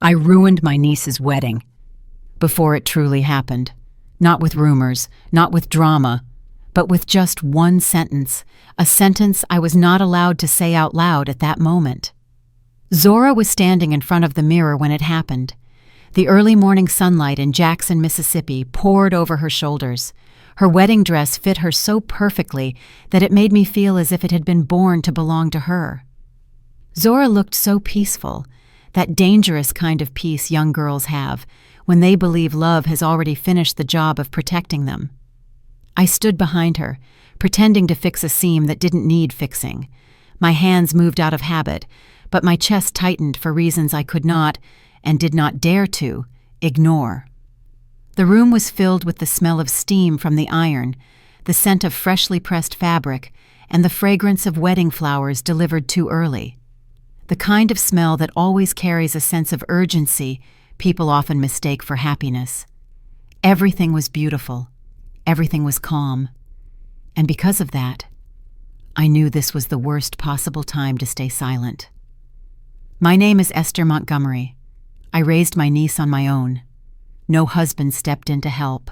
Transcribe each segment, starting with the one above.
I ruined my niece's wedding before it truly happened. Not with rumors, not with drama, but with just one sentence, a sentence I was not allowed to say out loud at that moment. Zora was standing in front of the mirror when it happened. The early morning sunlight in Jackson, Mississippi poured over her shoulders. Her wedding dress fit her so perfectly that it made me feel as if it had been born to belong to her. Zora looked so peaceful, that dangerous kind of peace young girls have when they believe love has already finished the job of protecting them. I stood behind her, pretending to fix a seam that didn't need fixing. My hands moved out of habit, but my chest tightened for reasons I could not, and did not dare to, ignore. The room was filled with the smell of steam from the iron, the scent of freshly pressed fabric, and the fragrance of wedding flowers delivered too early. The kind of smell that always carries a sense of urgency people often mistake for happiness. Everything was beautiful. Everything was calm. And because of that, I knew this was the worst possible time to stay silent. My name is Esther Montgomery. I raised my niece on my own. No husband stepped in to help.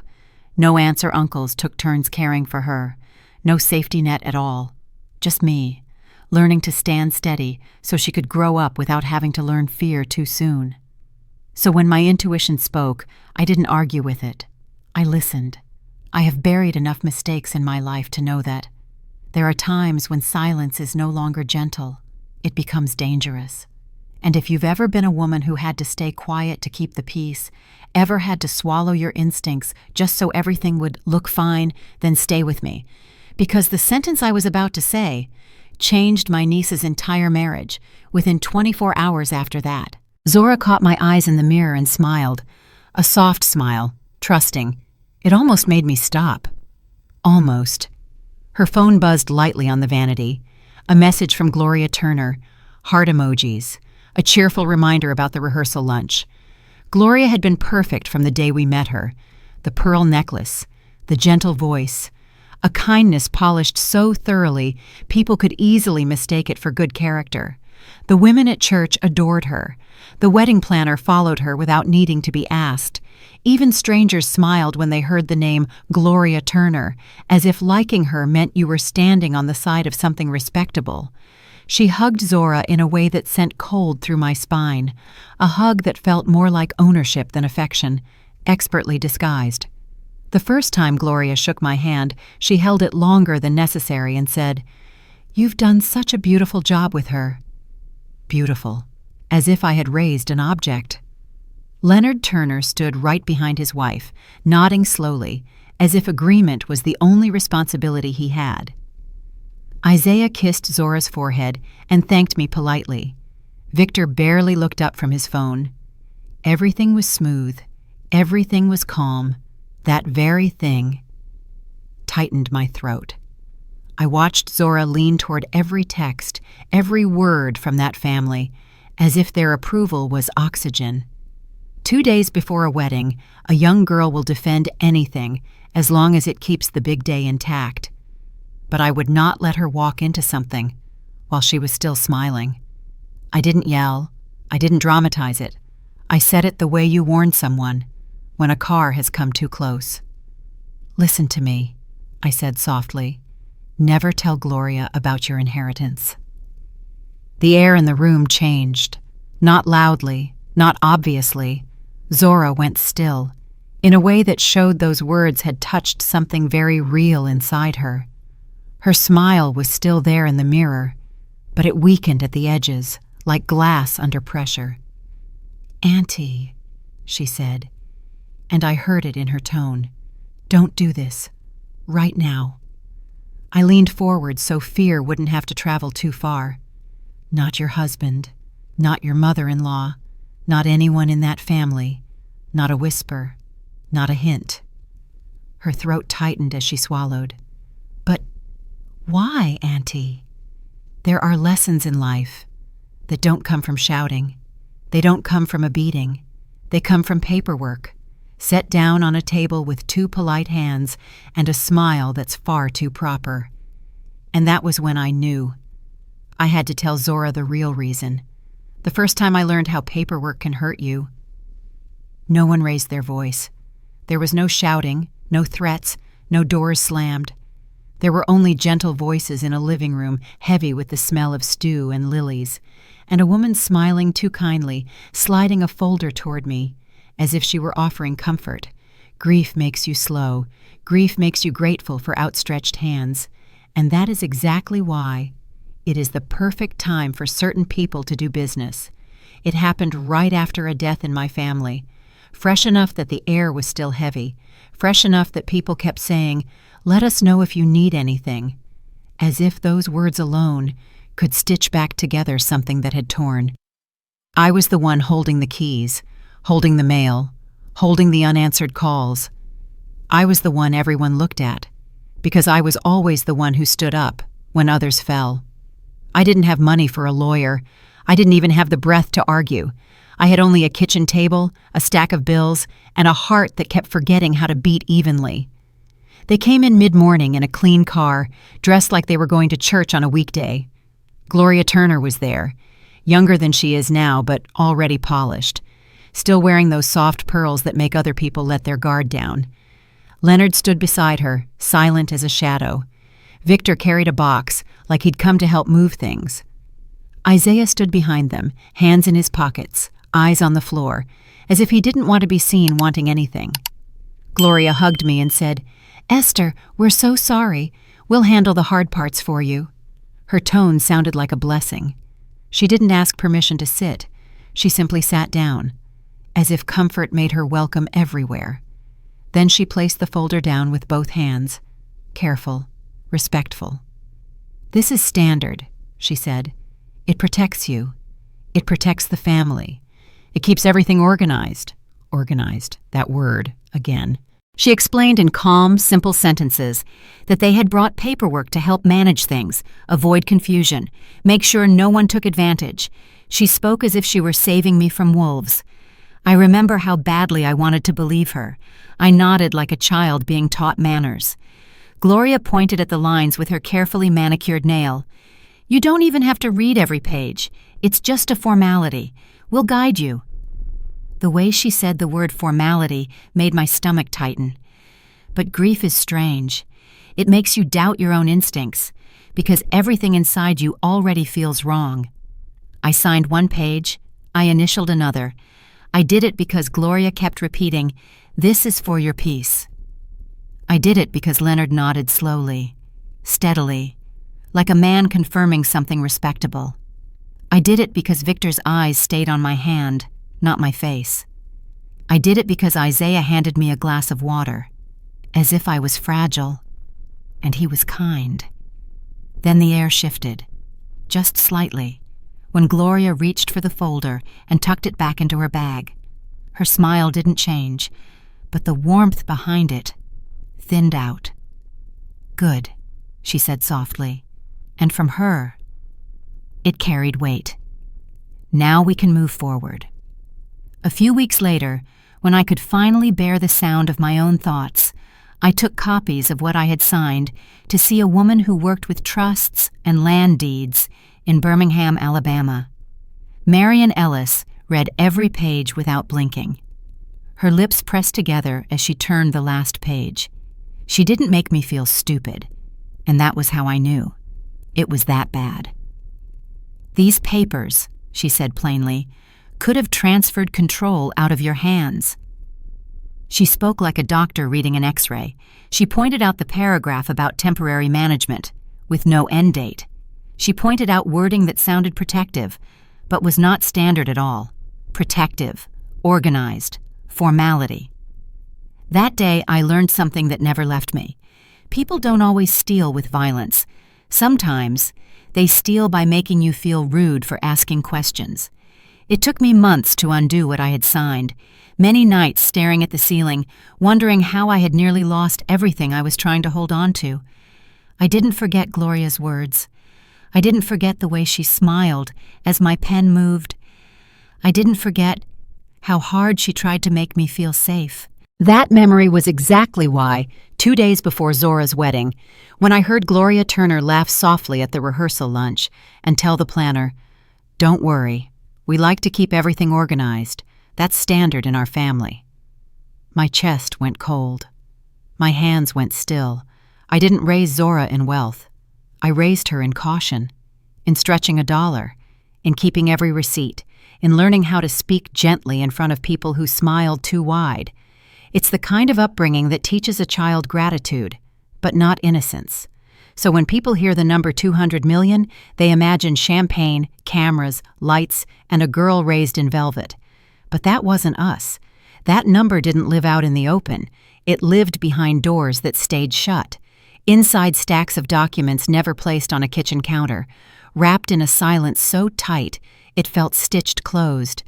No aunts or uncles took turns caring for her. No safety net at all. Just me, learning to stand steady so she could grow up without having to learn fear too soon. So when my intuition spoke, I didn't argue with it. I listened. I have buried enough mistakes in my life to know that there are times when silence is no longer gentle. It becomes dangerous. And if you've ever been a woman who had to stay quiet to keep the peace, ever had to swallow your instincts just so everything would look fine, then stay with me. Because the sentence I was about to say changed my niece's entire marriage within 24 hours after that. Zora caught my eyes in the mirror and smiled. A soft smile, trusting. It almost made me stop. Almost. Her phone buzzed lightly on the vanity. A message from Gloria Turner. Heart emojis. A cheerful reminder about the rehearsal lunch. Gloria had been perfect from the day we met her. The pearl necklace, the gentle voice, a kindness polished so thoroughly people could easily mistake it for good character. The women at church adored her. The wedding planner followed her without needing to be asked. Even strangers smiled when they heard the name Gloria Turner, as if liking her meant you were standing on the side of something respectable. She hugged Zora in a way that sent cold through my spine, a hug that felt more like ownership than affection, expertly disguised. The first time Gloria shook my hand, she held it longer than necessary and said, "You've done such a beautiful job with her." Beautiful, as if I had raised an object. Leonard Turner stood right behind his wife, nodding slowly, as if agreement was the only responsibility he had. Isaiah kissed Zora's forehead and thanked me politely. Victor barely looked up from his phone. Everything was smooth. Everything was calm. That very thing tightened my throat. I watched Zora lean toward every text, every word from that family, as if their approval was oxygen. 2 days before a wedding, a young girl will defend anything as long as it keeps the big day intact. But I would not let her walk into something while she was still smiling. I didn't yell. I didn't dramatize it. I said it the way you warn someone when a car has come too close. "Listen to me," I said softly. "Never tell Gloria about your inheritance." The air in the room changed. Not loudly, not obviously. Zora went still, in a way that showed those words had touched something very real inside her. Her smile was still there in the mirror, but it weakened at the edges, like glass under pressure. "Auntie," she said, and I heard it in her tone. "Don't do this. Right now." I leaned forward so fear wouldn't have to travel too far. "Not your husband, not your mother-in-law, not anyone in that family, not a whisper, not a hint." Her throat tightened as she swallowed. "But why, Auntie?" "There are lessons in life that don't come from shouting. They don't come from a beating. They come from paperwork, set down on a table with 2 polite hands and a smile that's far too proper." And that was when I knew. I had to tell Zora the real reason. The first time I learned how paperwork can hurt you. No one raised their voice. There was no shouting, no threats, no doors slammed. There were only gentle voices in a living room heavy with the smell of stew and lilies, and a woman smiling too kindly, sliding a folder toward me, as if she were offering comfort. Grief makes you slow. Grief makes you grateful for outstretched hands. And that is exactly why it is the perfect time for certain people to do business. It happened right after a death in my family, fresh enough that the air was still heavy, fresh enough that people kept saying, "Let us know if you need anything," as if those words alone could stitch back together something that had torn. I was the one holding the keys, holding the mail, holding the unanswered calls. I was the one everyone looked at, because I was always the one who stood up when others fell. I didn't have money for a lawyer. I didn't even have the breath to argue. I had only a kitchen table, a stack of bills, and a heart that kept forgetting how to beat evenly. They came in mid-morning in a clean car, dressed like they were going to church on a weekday. Gloria Turner was there, younger than she is now, but already polished, still wearing those soft pearls that make other people let their guard down. Leonard stood beside her, silent as a shadow. Victor carried a box, like he'd come to help move things. Isaiah stood behind them, hands in his pockets, eyes on the floor, as if he didn't want to be seen wanting anything. Gloria hugged me and said, "Esther, we're so sorry. We'll handle the hard parts for you." Her tone sounded like a blessing. She didn't ask permission to sit. She simply sat down, as if comfort made her welcome everywhere. Then she placed the folder down with both hands, careful, respectful. "This is standard," she said. "It protects you. It protects the family. It keeps everything organized." Organized, that word, again. She explained in calm, simple sentences that they had brought paperwork to help manage things, avoid confusion, make sure no one took advantage. She spoke as if she were saving me from wolves. I remember how badly I wanted to believe her. I nodded like a child being taught manners. Gloria pointed at the lines with her carefully manicured nail. "You don't even have to read every page. It's just a formality. We'll guide you." The way she said the word formality made my stomach tighten. But grief is strange. It makes you doubt your own instincts, because everything inside you already feels wrong. I signed one page. I initialed another. I did it because Gloria kept repeating, "This is for your peace." I did it because Leonard nodded slowly, steadily, like a man confirming something respectable. I did it because Victor's eyes stayed on my hand, not my face. I did it because Isaiah handed me a glass of water, as if I was fragile, and he was kind. Then the air shifted, just slightly, when Gloria reached for the folder and tucked it back into her bag. Her smile didn't change, but the warmth behind it thinned out. "Good," she said softly, and from her, it carried weight. "Now we can move forward." A few weeks later, when I could finally bear the sound of my own thoughts, I took copies of what I had signed to see a woman who worked with trusts and land deeds in Birmingham, Alabama. Marian Ellis read every page without blinking. Her lips pressed together as she turned the last page. She didn't make me feel stupid, and that was how I knew. It was that bad. "These papers," she said plainly, "could have transferred control out of your hands." She spoke like a doctor reading an X-ray. She pointed out the paragraph about temporary management, with no end date. She pointed out wording that sounded protective, but was not standard at all. Protective, organized, formality. That day I learned something that never left me. People don't always steal with violence. Sometimes they steal by making you feel rude for asking questions. It took me months to undo what I had signed, many nights staring at the ceiling, wondering how I had nearly lost everything I was trying to hold on to. I didn't forget Gloria's words. I didn't forget the way she smiled as my pen moved. I didn't forget how hard she tried to make me feel safe. That memory was exactly why, 2 days before Zora's wedding, when I heard Gloria Turner laugh softly at the rehearsal lunch and tell the planner, "Don't worry, We like to keep everything organized. That's standard in our family." My chest went cold. My hands went still. I didn't raise Zora in wealth. I raised her in caution, in stretching $1, in keeping every receipt, in learning how to speak gently in front of people who smiled too wide. It's the kind of upbringing that teaches a child gratitude, but not innocence. So when people hear the number 200 million, they imagine champagne, cameras, lights, and a girl raised in velvet. But that wasn't us. That number didn't live out in the open. It lived behind doors that stayed shut, inside stacks of documents never placed on a kitchen counter, wrapped in a silence so tight it felt stitched closed.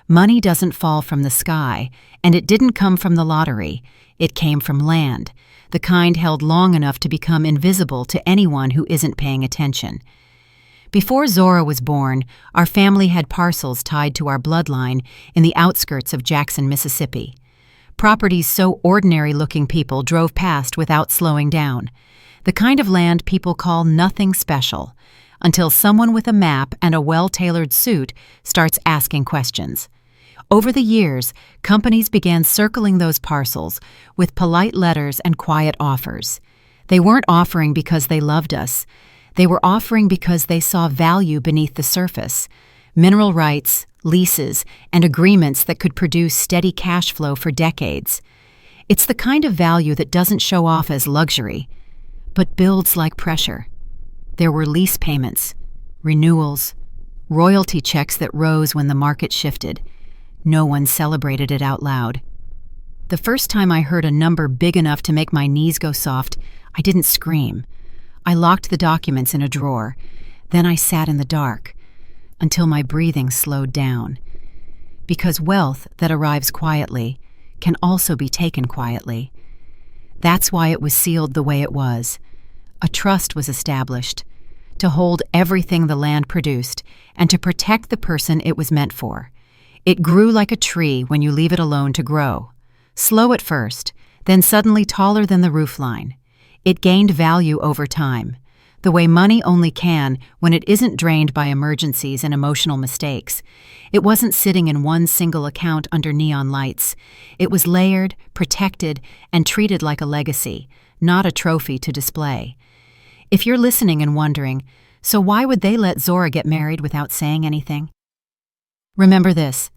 Money doesn't fall from the sky, and it didn't come from the lottery. It came from land, the kind held long enough to become invisible to anyone who isn't paying attention. Before Zora was born, our family had parcels tied to our bloodline in the outskirts of Jackson, Mississippi. Properties so ordinary-looking people drove past without slowing down. The kind of land people call nothing special, until someone with a map and a well-tailored suit starts asking questions. Over the years, companies began circling those parcels with polite letters and quiet offers. They weren't offering because they loved us. They were offering because they saw value beneath the surface: mineral rights, leases, and agreements that could produce steady cash flow for decades. It's the kind of value that doesn't show off as luxury, but builds like pressure. There were lease payments, renewals, royalty checks that rose when the market shifted. No one celebrated it out loud. The first time I heard a number big enough to make my knees go soft, I didn't scream. I locked the documents in a drawer. Then I sat in the dark, until my breathing slowed down. Because wealth that arrives quietly can also be taken quietly. That's why it was sealed the way it was. A trust was established to hold everything the land produced and to protect the person it was meant for. It grew like a tree when you leave it alone to grow. Slow at first, then suddenly taller than the roofline. It gained value over time, the way money only can when it isn't drained by emergencies and emotional mistakes. It wasn't sitting in one single account under neon lights. It was layered, protected, and treated like a legacy, not a trophy to display. If you're listening and wondering, so why would they let Zora get married without saying anything? Remember this: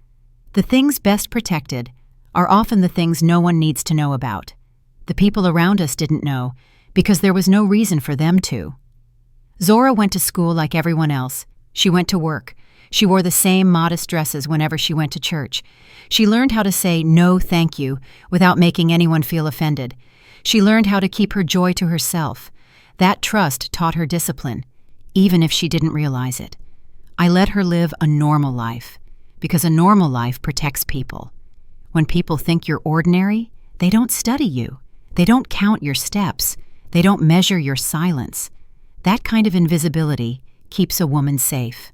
the things best protected are often the things no one needs to know about. The people around us didn't know, because there was no reason for them to. Zora went to school like everyone else. She went to work. She wore the same modest dresses whenever she went to church. She learned how to say no thank you without making anyone feel offended. She learned how to keep her joy to herself. That trust taught her discipline, even if she didn't realize it. I let her live a normal life, because a normal life protects people. When people think you're ordinary, they don't study you. They don't count your steps. They don't measure your silence. That kind of invisibility keeps a woman safe.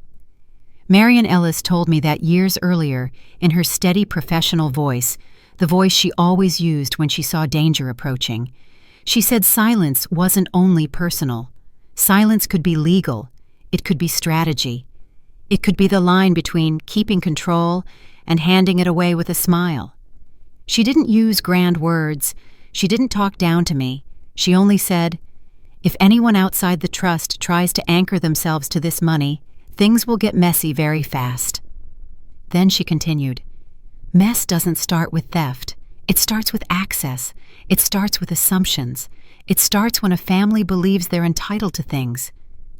Marian Ellis told me that years earlier, in her steady professional voice, the voice she always used when she saw danger approaching. She said silence wasn't only personal. Silence could be legal. It could be strategy. It could be the line between keeping control and handing it away with a smile. She didn't use grand words. She didn't talk down to me. She only said, "If anyone outside the trust tries to anchor themselves to this money, things will get messy very fast." Then she continued, "Mess doesn't start with theft. It starts with access. It starts with assumptions. It starts when a family believes they're entitled to things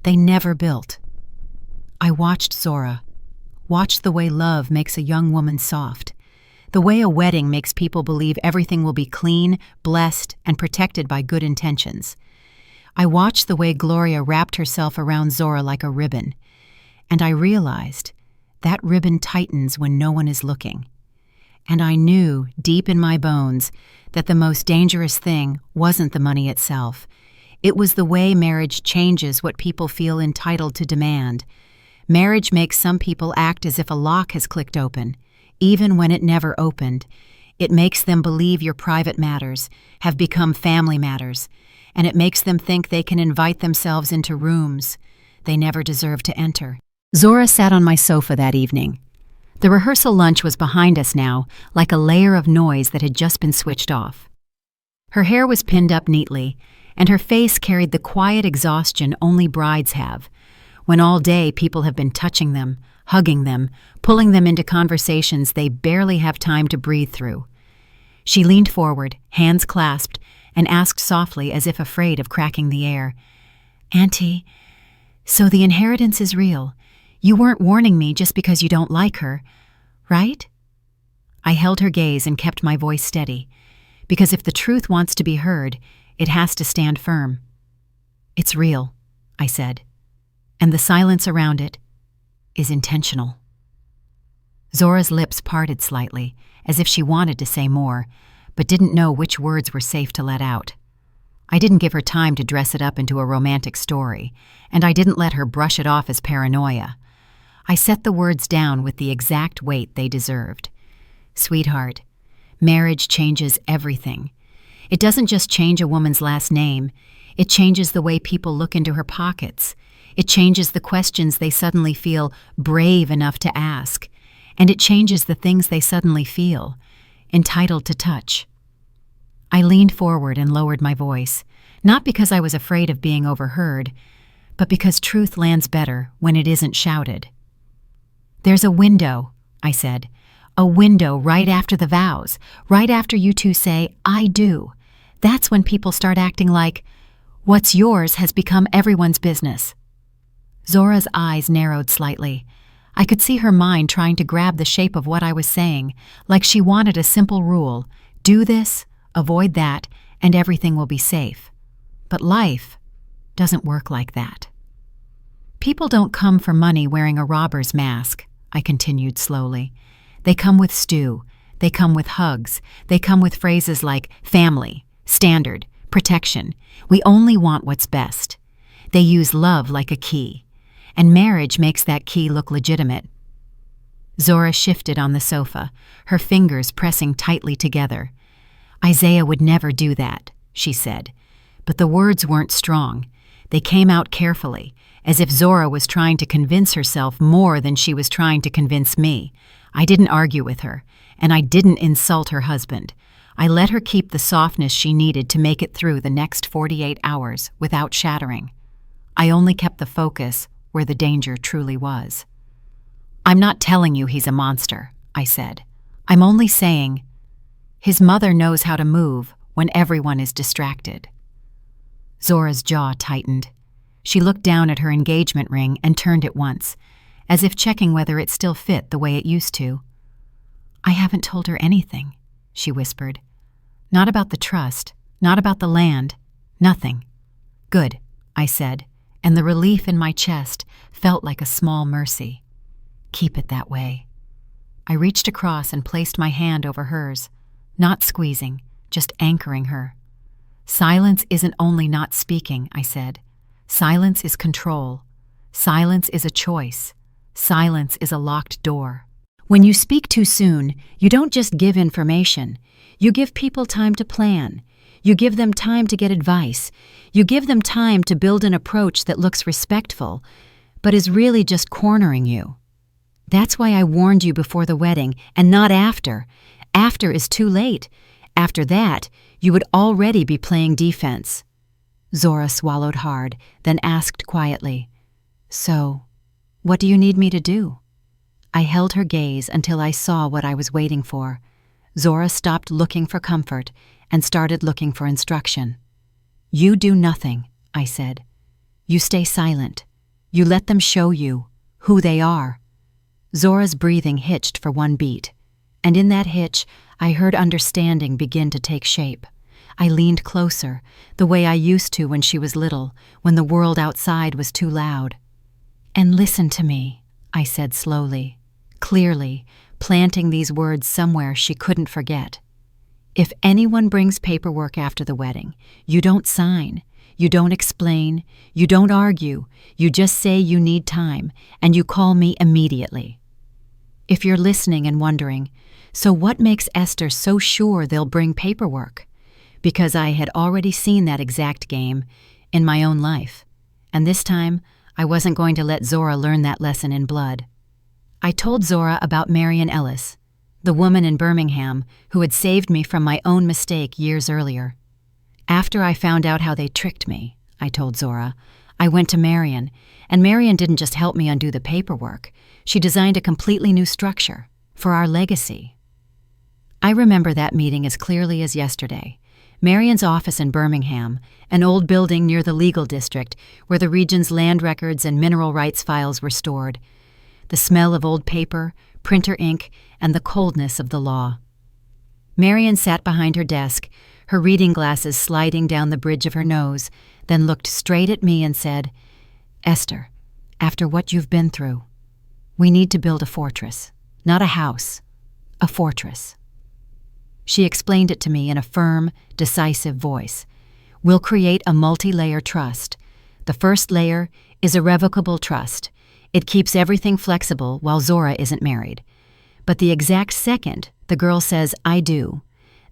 they never built." I watched Zora, watched the way love makes a young woman soft, the way a wedding makes people believe everything will be clean, blessed, and protected by good intentions. I watched the way Gloria wrapped herself around Zora like a ribbon, and I realized that ribbon tightens when no one is looking. And I knew, deep in my bones, that the most dangerous thing wasn't the money itself. It was the way marriage changes what people feel entitled to demand. Marriage makes some people act as if a lock has clicked open, even when it never opened. It makes them believe your private matters have become family matters, and it makes them think they can invite themselves into rooms they never deserved to enter. Zora sat on my sofa that evening, The rehearsal lunch was behind us now, like a layer of noise that had just been switched off. Her hair was pinned up neatly, and her face carried the quiet exhaustion only brides have, when all day people have been touching them, hugging them, pulling them into conversations they barely have time to breathe through. She leaned forward, hands clasped, and asked softly as if afraid of cracking the air, "Auntie, so the inheritance is real. You weren't warning me just because you don't like her, right?" I held her gaze and kept my voice steady, because if the truth wants to be heard, it has to stand firm. "It's real," I said, "and the silence around it is intentional." Zora's lips parted slightly, as if she wanted to say more, but didn't know which words were safe to let out. I didn't give her time to dress it up into a romantic story, and I didn't let her brush it off as paranoia. I set the words down with the exact weight they deserved. "Sweetheart, marriage changes everything. It doesn't just change a woman's last name, it changes the way people look into her pockets. It changes the questions they suddenly feel brave enough to ask, and it changes the things they suddenly feel entitled to touch." I leaned forward and lowered my voice, not because I was afraid of being overheard, but because truth lands better when it isn't shouted. "There's a window," I said, "a window right after the vows, right after you two say, 'I do.' That's when people start acting like what's yours has become everyone's business." Zora's eyes narrowed slightly. I could see her mind trying to grab the shape of what I was saying, like she wanted a simple rule: do this, avoid that, and everything will be safe. But life doesn't work like that. "People don't come for money wearing a robber's mask," I continued slowly. "They come with stew, they come with hugs, they come with phrases like family, standard, protection. We only want what's best. They use love like a key, and marriage makes that key look legitimate." Zora shifted on the sofa, her fingers pressing tightly together. "Isaiah would never do that," she said, but the words weren't strong. They came out carefully, as if Zora was trying to convince herself more than she was trying to convince me. I didn't argue with her, and I didn't insult her husband. I let her keep the softness she needed to make it through the next 48 hours without shattering. I only kept the focus where the danger truly was. "I'm not telling you he's a monster," I said. "I'm only saying his mother knows how to move when everyone is distracted." Zora's jaw tightened. She looked down at her engagement ring and turned it once, as if checking whether it still fit the way it used to. "I haven't told her anything," she whispered. "Not about the trust, not about the land, nothing." "Good," I said, and the relief in my chest felt like a small mercy. "Keep it that way." I reached across and placed my hand over hers, not squeezing, just anchoring her. "Silence isn't only not speaking," I said. "Silence is control. Silence is a choice. Silence is a locked door. When you speak too soon, you don't just give information. You give people time to plan. You give them time to get advice. You give them time to build an approach that looks respectful, but is really just cornering you. That's why I warned you before the wedding, and not after. After is too late. After that, you would already be playing defense." Zora swallowed hard, then asked quietly, "So, what do you need me to do?" I held her gaze until I saw what I was waiting for. Zora stopped looking for comfort and started looking for instruction. "You do nothing," I said. "You stay silent. You let them show you who they are." Zora's breathing hitched for one beat, and in that hitch, I heard understanding begin to take shape. I leaned closer, the way I used to when she was little, when the world outside was too loud. "And listen to me," I said slowly, clearly, planting these words somewhere she couldn't forget. "If anyone brings paperwork after the wedding, you don't sign, you don't explain, you don't argue, you just say you need time, and you call me immediately." If you're listening and wondering, so what makes Esther so sure they'll bring paperwork? Because I had already seen that exact game in my own life, and this time I wasn't going to let Zora learn that lesson in blood. I told Zora about Marian Ellis, the woman in Birmingham who had saved me from my own mistake years earlier. After I found out how they tricked me, I told Zora, I went to Marian, and Marian didn't just help me undo the paperwork. She designed a completely new structure for our legacy. I remember that meeting as clearly as yesterday. Marian's office in Birmingham, an old building near the legal district where the region's land records and mineral rights files were stored. The smell of old paper, printer ink, and the coldness of the law. Marian sat behind her desk, her reading glasses sliding down the bridge of her nose, then looked straight at me and said, "Esther, after what you've been through, we need to build a fortress, not a house, a fortress." She explained it to me in a firm, decisive voice. We'll create a multi-layer trust. The first layer is irrevocable trust. It keeps everything flexible while Zora isn't married. But the exact second the girl says, "I do,"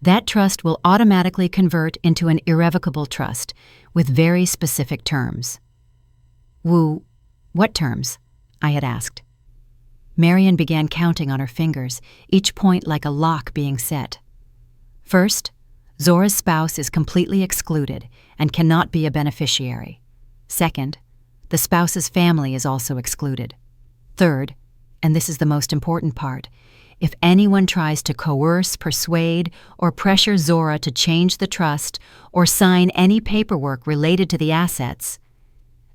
that trust will automatically convert into an irrevocable trust with very specific terms. What terms?" I had asked. Marian began counting on her fingers, each point like a lock being set. First, Zora's spouse is completely excluded and cannot be a beneficiary. Second, the spouse's family is also excluded. Third, and this is the most important part, if anyone tries to coerce, persuade, or pressure Zora to change the trust or sign any paperwork related to the assets,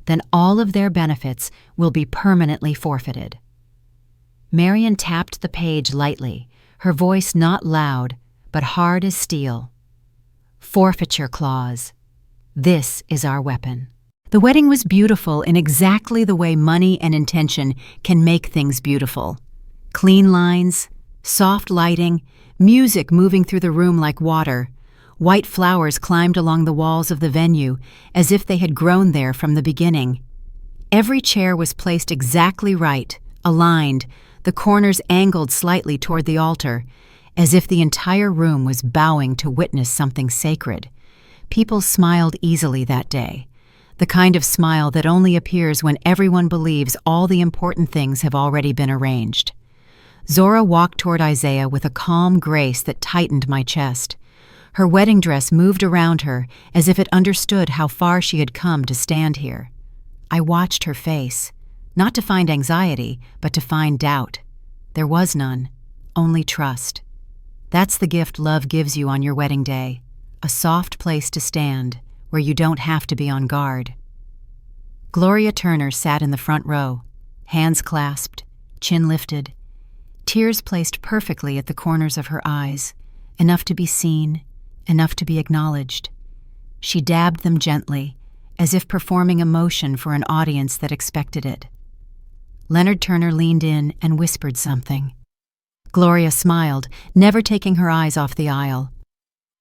then all of their benefits will be permanently forfeited. Marian tapped the page lightly, her voice not loud, but hard as steel. Forfeiture clause. This is our weapon. The wedding was beautiful in exactly the way money and intention can make things beautiful. Clean lines, soft lighting, music moving through the room like water. White flowers climbed along the walls of the venue as if they had grown there from the beginning. Every chair was placed exactly right, aligned, the corners angled slightly toward the altar, as if the entire room was bowing to witness something sacred. People smiled easily that day, the kind of smile that only appears when everyone believes all the important things have already been arranged. Zora walked toward Isaiah with a calm grace that tightened my chest. Her wedding dress moved around her as if it understood how far she had come to stand here. I watched her face, not to find anxiety, but to find doubt. There was none, only trust. That's the gift love gives you on your wedding day, a soft place to stand where you don't have to be on guard. Gloria Turner sat in the front row, hands clasped, chin lifted, tears placed perfectly at the corners of her eyes, enough to be seen, enough to be acknowledged. She dabbed them gently, as if performing a motion for an audience that expected it. Leonard Turner leaned in and whispered something. Gloria smiled, never taking her eyes off the aisle.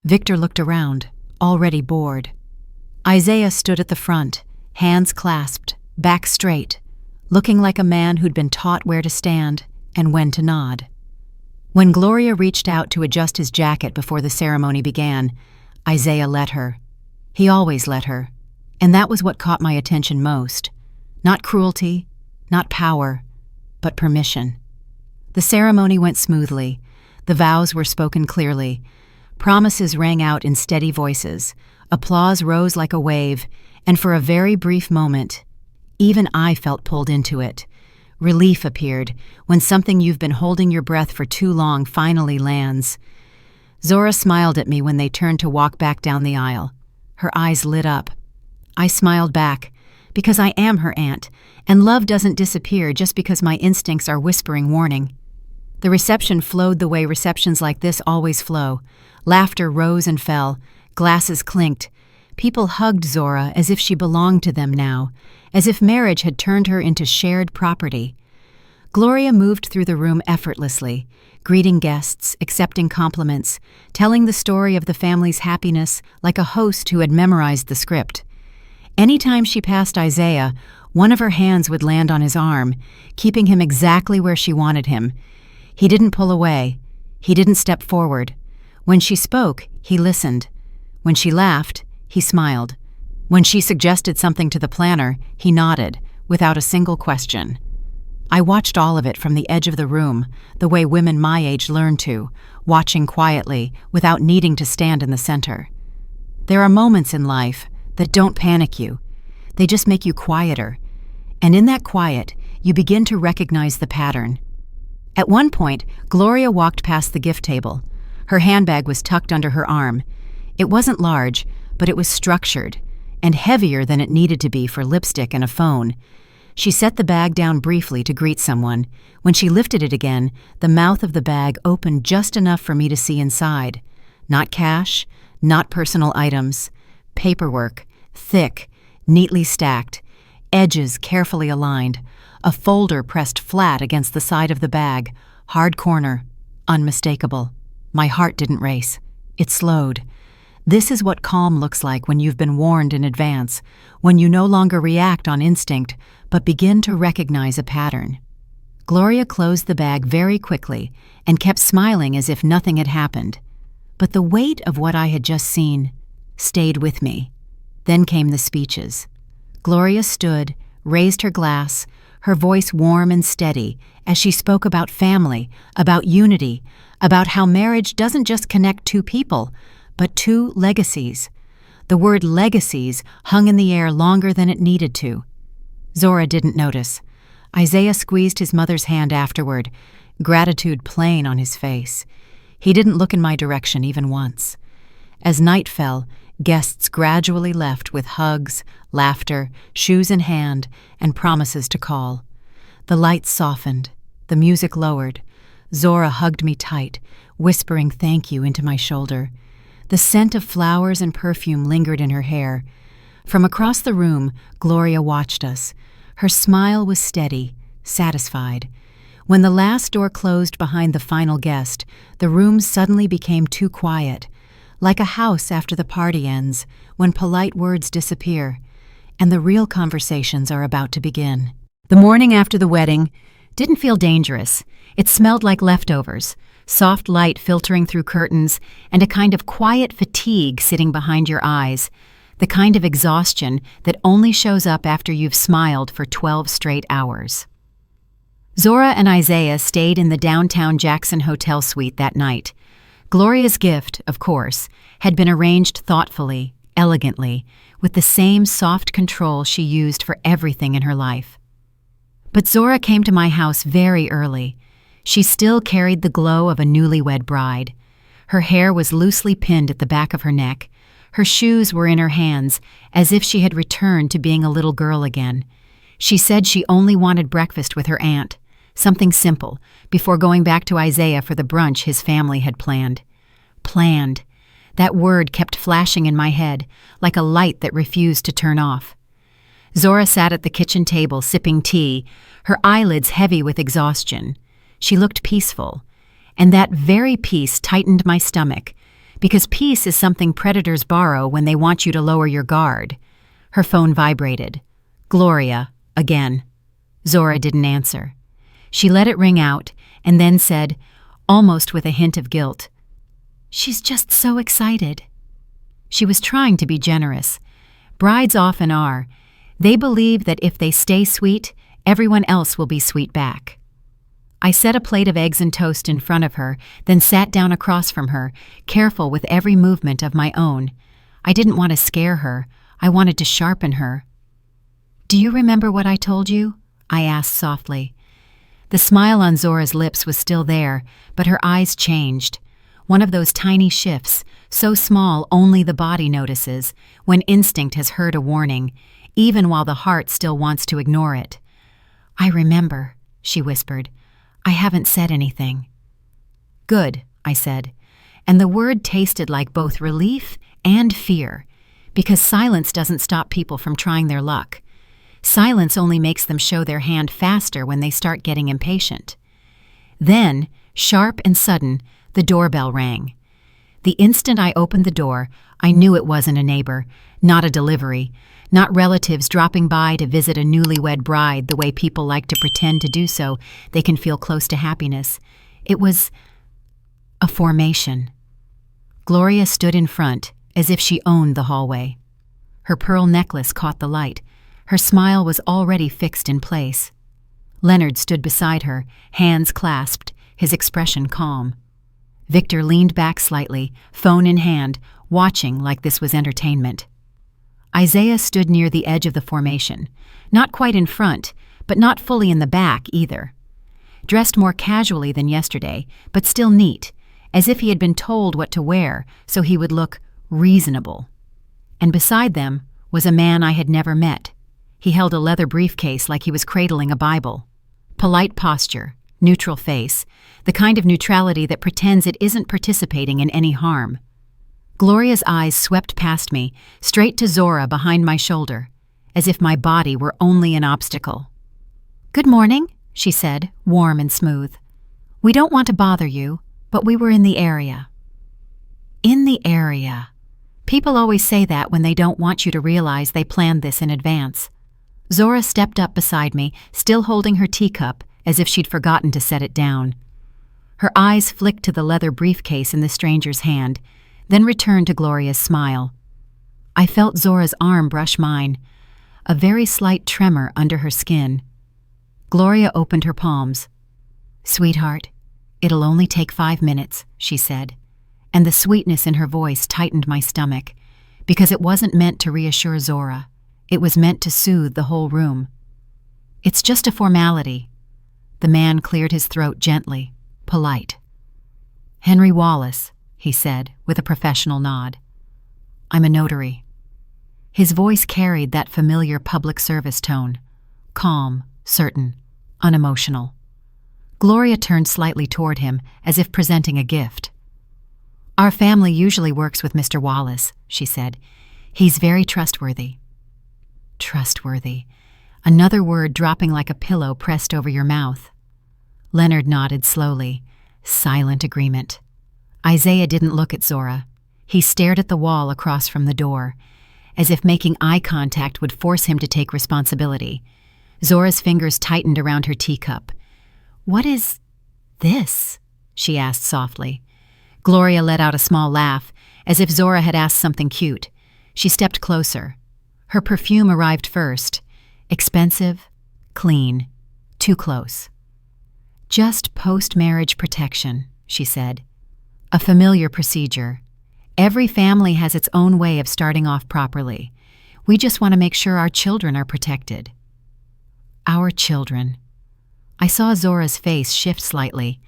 Victor looked around, already bored. Isaiah stood at the front, hands clasped, back straight, looking like a man who'd been taught where to stand and when to nod. When Gloria reached out to adjust his jacket before the ceremony began, Isaiah let her. He always let her, and that was what caught my attention most. Not cruelty, not power, but permission. The ceremony went smoothly. The vows were spoken clearly. Promises rang out in steady voices. Applause rose like a wave, and for a very brief moment, even I felt pulled into it. Relief appeared when something you've been holding your breath for too long finally lands. Zora smiled at me when they turned to walk back down the aisle. Her eyes lit up. I smiled back, because I am her aunt, and love doesn't disappear just because my instincts are whispering warning. The reception flowed the way receptions like this always flow. Laughter rose and fell. Glasses clinked. People hugged Zora as if she belonged to them now, as if marriage had turned her into shared property. Gloria moved through the room effortlessly, greeting guests, accepting compliments, telling the story of the family's happiness like a host who had memorized the script. Anytime she passed Isaiah, one of her hands would land on his arm, keeping him exactly where she wanted him. He didn't pull away. He didn't step forward. When she spoke, he listened. When she laughed, he smiled. When she suggested something to the planner, he nodded, without a single question. I watched all of it from the edge of the room, the way women my age learn to, watching quietly without needing to stand in the center. There are moments in life that don't panic you. They just make you quieter. And in that quiet, you begin to recognize the pattern. At one point, Gloria walked past the gift table. Her handbag was tucked under her arm. It wasn't large, but it was structured, and heavier than it needed to be for lipstick and a phone. She set the bag down briefly to greet someone. When she lifted it again, the mouth of the bag opened just enough for me to see inside. Not cash, not personal items. Paperwork, thick, neatly stacked, edges carefully aligned, a folder pressed flat against the side of the bag, hard corner, unmistakable. My heart didn't race. It slowed. This is what calm looks like when you've been warned in advance, when you no longer react on instinct, but begin to recognize a pattern. Gloria closed the bag very quickly and kept smiling as if nothing had happened. But the weight of what I had just seen stayed with me. Then came the speeches. Gloria stood, raised her glass, her voice warm and steady, as she spoke about family, about unity, about how marriage doesn't just connect two people, but two legacies. The word legacies hung in the air longer than it needed to. Zora didn't notice. Isaiah squeezed his mother's hand afterward, gratitude plain on his face. He didn't look in my direction even once. As night fell, guests gradually left with hugs, laughter, shoes in hand, and promises to call. The lights softened, the music lowered. Zora hugged me tight, whispering thank you into my shoulder. The scent of flowers and perfume lingered in her hair. From across the room, Gloria watched us. Her smile was steady, satisfied. When the last door closed behind the final guest, the room suddenly became too quiet, like a house after the party ends, when polite words disappear, and the real conversations are about to begin. The morning after the wedding didn't feel dangerous. It smelled like leftovers, soft light filtering through curtains, and a kind of quiet fatigue sitting behind your eyes, the kind of exhaustion that only shows up after you've smiled for 12 straight hours. Zora and Isaiah stayed in the downtown Jackson Hotel suite that night. Gloria's gift, of course, had been arranged thoughtfully, elegantly, with the same soft control she used for everything in her life. But Zora came to my house very early. She still carried the glow of a newlywed bride. Her hair was loosely pinned at the back of her neck. Her shoes were in her hands, as if she had returned to being a little girl again. She said she only wanted breakfast with her aunt, something simple, before going back to Isaiah for the brunch his family had planned. Planned. That word kept flashing in my head, like a light that refused to turn off. Zora sat at the kitchen table sipping tea, her eyelids heavy with exhaustion. She looked peaceful, and that very peace tightened my stomach, because peace is something predators borrow when they want you to lower your guard. Her phone vibrated. Gloria, again. Zora didn't answer. She let it ring out and then said, almost with a hint of guilt, "She's just so excited." She was trying to be generous. Brides often are. They believe that if they stay sweet, everyone else will be sweet back. I set a plate of eggs and toast in front of her, then sat down across from her, careful with every movement of my own. I didn't want to scare her. I wanted to sharpen her. "Do you remember what I told you?" I asked softly. The smile on Zora's lips was still there, but her eyes changed. One of those tiny shifts, so small only the body notices, when instinct has heard a warning, even while the heart still wants to ignore it. "I remember," she whispered. "I haven't said anything." "Good," I said, and the word tasted like both relief and fear, because silence doesn't stop people from trying their luck. Silence only makes them show their hand faster when they start getting impatient. Then, sharp and sudden, the doorbell rang. The instant I opened the door, I knew it wasn't a neighbor, not a delivery, not relatives dropping by to visit a newlywed bride the way people like to pretend to do so they can feel close to happiness. It was a formation. Gloria stood in front, as if she owned the hallway. Her pearl necklace caught the light. Her smile was already fixed in place. Leonard stood beside her, hands clasped, his expression calm. Victor leaned back slightly, phone in hand, watching like this was entertainment. Isaiah stood near the edge of the formation, not quite in front, but not fully in the back either. Dressed more casually than yesterday, but still neat, as if he had been told what to wear so he would look reasonable. And beside them was a man I had never met. He held a leather briefcase like he was cradling a Bible. Polite posture, neutral face, the kind of neutrality that pretends it isn't participating in any harm. Gloria's eyes swept past me, straight to Zora behind my shoulder, as if my body were only an obstacle. "Good morning," she said, warm and smooth. "We don't want to bother you, but we were in the area." In the area. People always say that when they don't want you to realize they planned this in advance. Zora stepped up beside me, still holding her teacup, as if she'd forgotten to set it down. Her eyes flicked to the leather briefcase in the stranger's hand, then returned to Gloria's smile. I felt Zora's arm brush mine, a very slight tremor under her skin. Gloria opened her palms. "Sweetheart, it'll only take 5 minutes," she said, and the sweetness in her voice tightened my stomach, because it wasn't meant to reassure Zora. It was meant to soothe the whole room. "It's just a formality." The man cleared his throat gently, polite. "Henry Wallace," he said, with a professional nod. "I'm a notary." His voice carried that familiar public service tone, calm, certain, unemotional. Gloria turned slightly toward him, as if presenting a gift. "Our family usually works with Mr. Wallace," she said. "He's very trustworthy." Trustworthy. Another word dropping like a pillow pressed over your mouth. Leonard nodded slowly. Silent agreement. Isaiah didn't look at Zora. He stared at the wall across from the door, as if making eye contact would force him to take responsibility. Zora's fingers tightened around her teacup. "What is this?" she asked softly. Gloria let out a small laugh, as if Zora had asked something cute. She stepped closer. Her perfume arrived first. Expensive, clean, too close. "Just post-marriage protection," she said. "A familiar procedure. Every family has its own way of starting off properly. We just want to make sure our children are protected." Our children. I saw Zora's face shift slightly.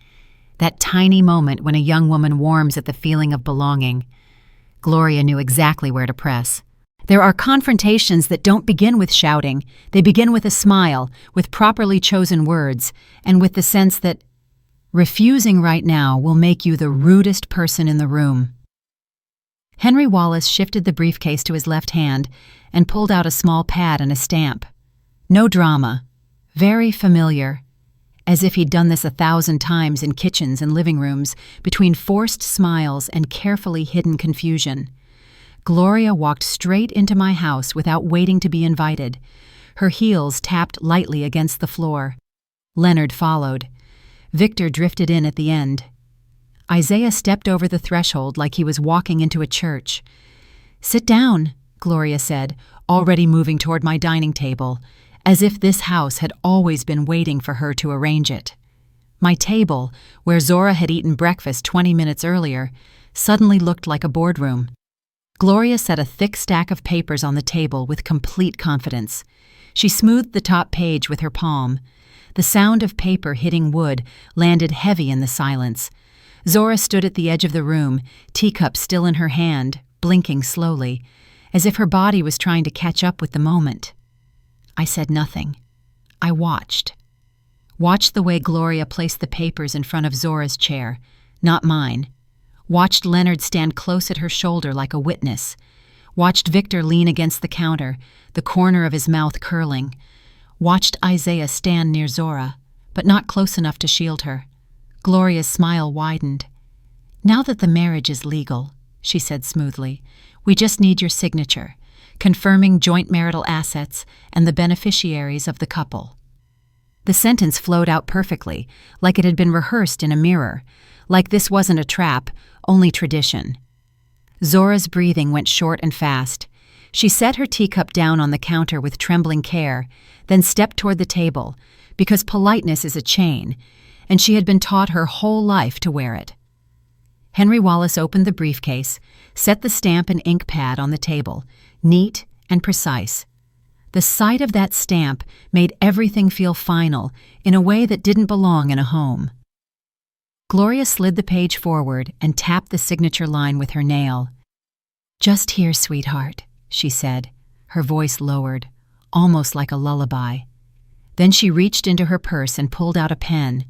That tiny moment when a young woman warms at the feeling of belonging. Gloria knew exactly where to press. There are confrontations that don't begin with shouting. They begin with a smile, with properly chosen words, and with the sense that refusing right now will make you the rudest person in the room. Henry Wallace shifted the briefcase to his left hand and pulled out a small pad and a stamp. No drama. Very familiar. As if he'd done this 1,000 times in kitchens and living rooms, between forced smiles and carefully hidden confusion. Gloria walked straight into my house without waiting to be invited. Her heels tapped lightly against the floor. Leonard followed. Victor drifted in at the end. Isaiah stepped over the threshold like he was walking into a church. "Sit down," Gloria said, already moving toward my dining table, as if this house had always been waiting for her to arrange it. My table, where Zora had eaten breakfast 20 minutes earlier, suddenly looked like a boardroom. Gloria set a thick stack of papers on the table with complete confidence. She smoothed the top page with her palm. The sound of paper hitting wood landed heavy in the silence. Zora stood at the edge of the room, teacup still in her hand, blinking slowly, as if her body was trying to catch up with the moment. I said nothing. I watched. Watched the way Gloria placed the papers in front of Zora's chair, not mine. Watched Leonard stand close at her shoulder like a witness. Watched Victor lean against the counter, the corner of his mouth curling. Watched Isaiah stand near Zora, but not close enough to shield her. Gloria's smile widened. "Now that the marriage is legal," she said smoothly, "we just need your signature, confirming joint marital assets and the beneficiaries of the couple." The sentence flowed out perfectly, like it had been rehearsed in a mirror, like this wasn't a trap, only tradition. Zora's breathing went short and fast. She set her teacup down on the counter with trembling care, then stepped toward the table, because politeness is a chain, and she had been taught her whole life to wear it. Henry Wallace opened the briefcase, set the stamp and ink pad on the table, neat and precise. The sight of that stamp made everything feel final in a way that didn't belong in a home. Gloria slid the page forward and tapped the signature line with her nail. "Just here, sweetheart," she said, her voice lowered, almost like a lullaby. Then she reached into her purse and pulled out a pen,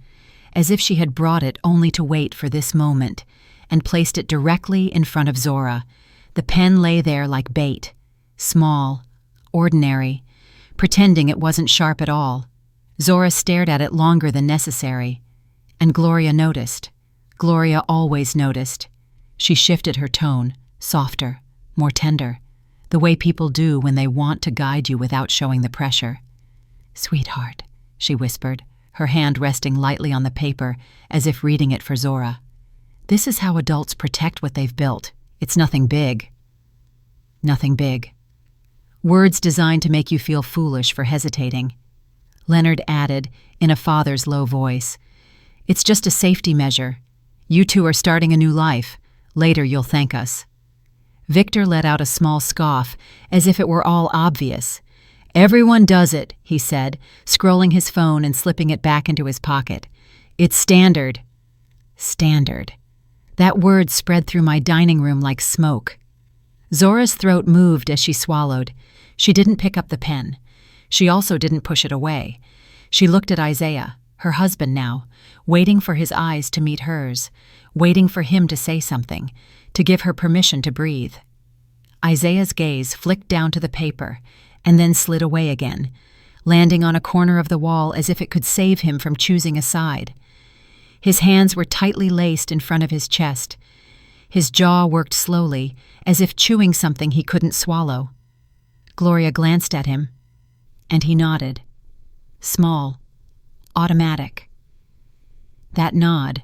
as if she had brought it only to wait for this moment, and placed it directly in front of Zora. The pen lay there like bait, small, ordinary, pretending it wasn't sharp at all. Zora stared at it longer than necessary, and Gloria noticed. Gloria always noticed. She shifted her tone, softer, more tender, the way people do when they want to guide you without showing the pressure. "Sweetheart," she whispered, her hand resting lightly on the paper as if reading it for Zora. "This is how adults protect what they've built. It's nothing big." Nothing big. Words designed to make you feel foolish for hesitating. Leonard added, in a father's low voice, "It's just a safety measure. You two are starting a new life. Later you'll thank us." Victor let out a small scoff, as if it were all obvious. "Everyone does it," he said, scrolling his phone and slipping it back into his pocket. "It's standard." Standard. That word spread through my dining room like smoke. Zora's throat moved as she swallowed. She didn't pick up the pen. She also didn't push it away. She looked at Isaiah, her husband now, waiting for his eyes to meet hers, waiting for him to say something, to give her permission to breathe. Isaiah's gaze flicked down to the paper and then slid away again, landing on a corner of the wall as if it could save him from choosing a side. His hands were tightly laced in front of his chest. His jaw worked slowly, as if chewing something he couldn't swallow. Gloria glanced at him, and he nodded. Small, automatic. That nod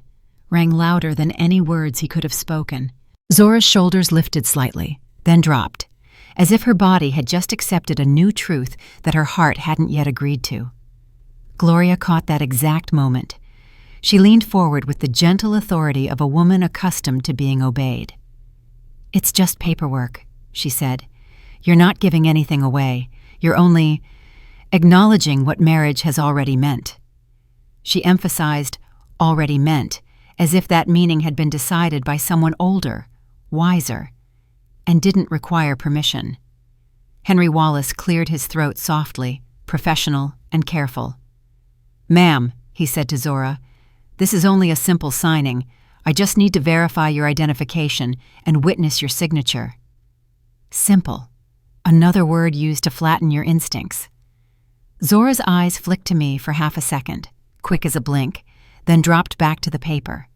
rang louder than any words he could have spoken. Zora's shoulders lifted slightly, then dropped, as if her body had just accepted a new truth that her heart hadn't yet agreed to. Gloria caught that exact moment. She leaned forward with the gentle authority of a woman accustomed to being obeyed. "It's just paperwork," she said. "You're not giving anything away. You're only acknowledging what marriage has already meant." She emphasized "already meant," as if that meaning had been decided by someone older, wiser, and didn't require permission. Henry Wallace cleared his throat softly, professional and careful. "Ma'am," he said to Zora, "this is only a simple signing. I just need to verify your identification and witness your signature." Simple. Another word used to flatten your instincts. Zora's eyes flicked to me for half a second, quick as a blink, then dropped back to the paper.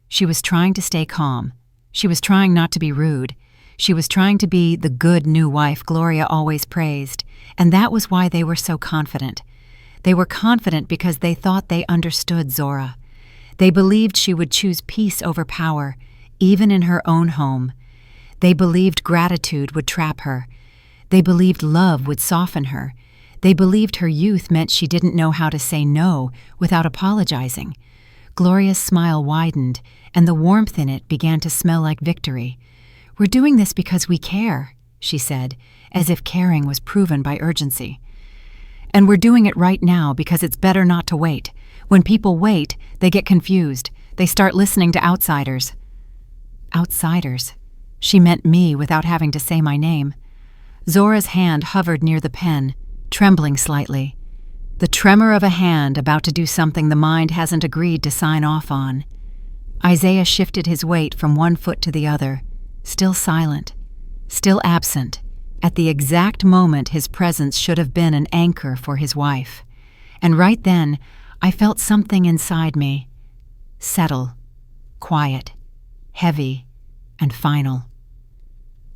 She was trying to stay calm. She was trying not to be rude. She was trying to be the good new wife Gloria always praised, and that was why they were so confident. They were confident because they thought they understood Zora. They believed she would choose peace over power, even in her own home. They believed gratitude would trap her. They believed love would soften her. They believed her youth meant she didn't know how to say no without apologizing. Gloria's smile widened, and the warmth in it began to smell like victory. "We're doing this because we care," she said, as if caring was proven by urgency. "And we're doing it right now because it's better not to wait. When people wait, they get confused. They start listening to outsiders." Outsiders. She meant me without having to say my name. Zora's hand hovered near the pen, trembling slightly. The tremor of a hand about to do something the mind hasn't agreed to sign off on. Isaiah shifted his weight from one foot to the other, still silent, still absent, at the exact moment his presence should have been an anchor for his wife. And right then, I felt something inside me settle, quiet, heavy, and final.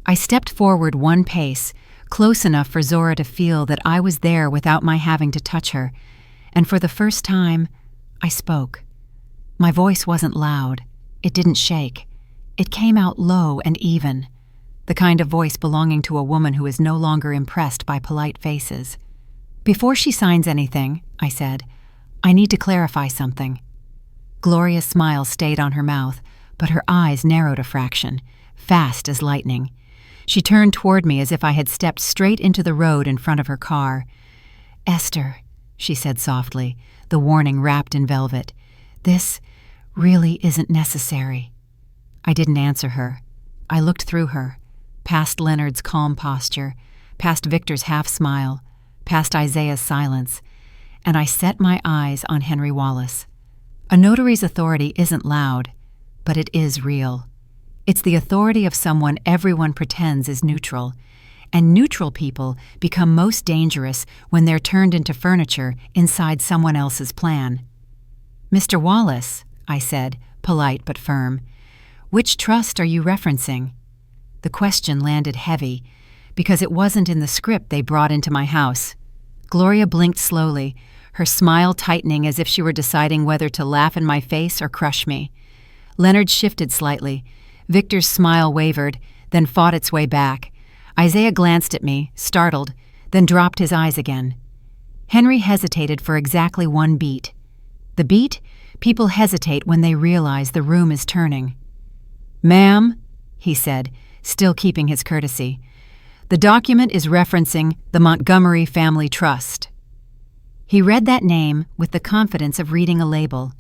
I stepped forward one pace, close enough for Zora to feel that I was there without my having to touch her, and for the first time, I spoke. My voice wasn't loud. It didn't shake. It came out low and even. the kind of voice belonging to a woman who is no longer impressed by polite faces. "Before she signs anything," I said, "I need to clarify something." Gloria's smile stayed on her mouth, but her eyes narrowed a fraction, fast as lightning. She turned toward me as if I had stepped straight into the road in front of her car. "Esther," she said softly, the warning wrapped in velvet, "this really isn't necessary." I didn't answer her. I looked through her, past Leonard's calm posture, past Victor's half-smile, past Isaiah's silence, and I set my eyes on Henry Wallace. A notary's authority isn't loud, but it is real. It's the authority of someone everyone pretends is neutral, and neutral people become most dangerous when they're turned into furniture inside someone else's plan. "Mr. Wallace," I said, polite but firm, "which trust are you referencing?" The question landed heavy, because it wasn't in the script they brought into my house. Gloria blinked slowly, her smile tightening as if she were deciding whether to laugh in my face or crush me. Leonard shifted slightly. Victor's smile wavered, then fought its way back. Isaiah glanced at me, startled, then dropped his eyes again. Henry hesitated for exactly one beat. The beat? People hesitate when they realize the room is turning. "Ma'am," he said, still keeping his courtesy, "the document is referencing the Montgomery Family Trust." He read that name with the confidence of reading a label,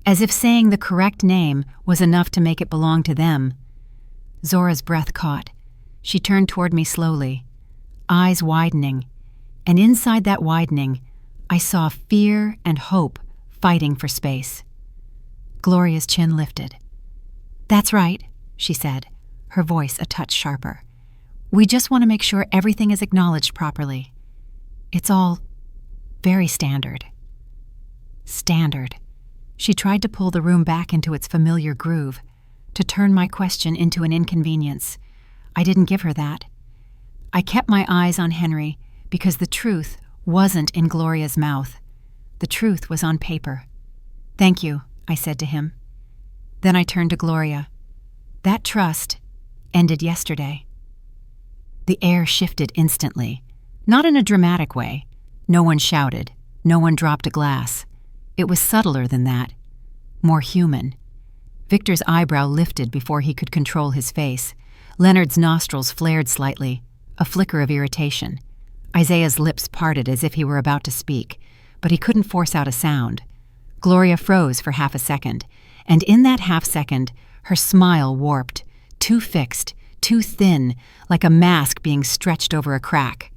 as if saying the correct name was enough to make it belong to them. Zora's breath caught. She turned toward me slowly, eyes widening, and inside that widening, I saw fear and hope fighting for space. Gloria's chin lifted. "That's right," she said, her voice a touch sharper. "We just want to make sure everything is acknowledged properly. It's all very standard." Standard. She tried to pull the room back into its familiar groove, to turn my question into an inconvenience. I didn't give her that. I kept my eyes on Henry because the truth wasn't in Gloria's mouth. The truth was on paper. "Thank you," I said to him. Then I turned to Gloria. "That trust ended yesterday." The air shifted instantly, not in a dramatic way. No one shouted. No one dropped a glass. It was subtler than that, more human. Victor's eyebrow lifted before he could control his face. Leonard's nostrils flared slightly, a flicker of irritation. Isaiah's lips parted as if he were about to speak, but he couldn't force out a sound. Gloria froze for half a second, and in that half second, her smile warped, too fixed, too thin, like a mask being stretched over a crack.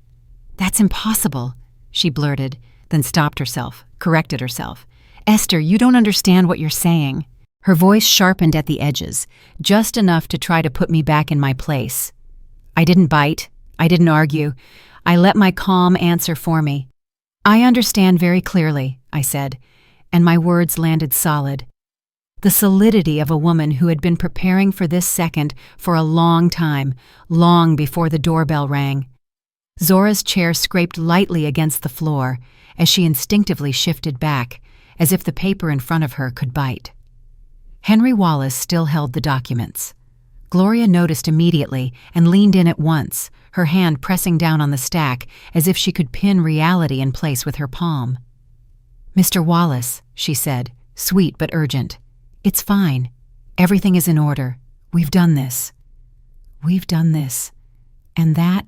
"That's impossible," she blurted, then stopped herself, corrected herself. "Esther, you don't understand what you're saying." Her voice sharpened at the edges, just enough to try to put me back in my place. I didn't bite. I didn't argue. I let my calm answer for me. "I understand very clearly," I said, and my words landed solid. The solidity of a woman who had been preparing for this second for a long time, long before the doorbell rang. Zora's chair scraped lightly against the floor as she instinctively shifted back, as if the paper in front of her could bite. Henry Wallace still held the documents. Gloria noticed immediately and leaned in at once, her hand pressing down on the stack as if she could pin reality in place with her palm. "Mr. Wallace," she said, sweet but urgent, "it's fine. Everything is in order. We've done this. We've done this." And that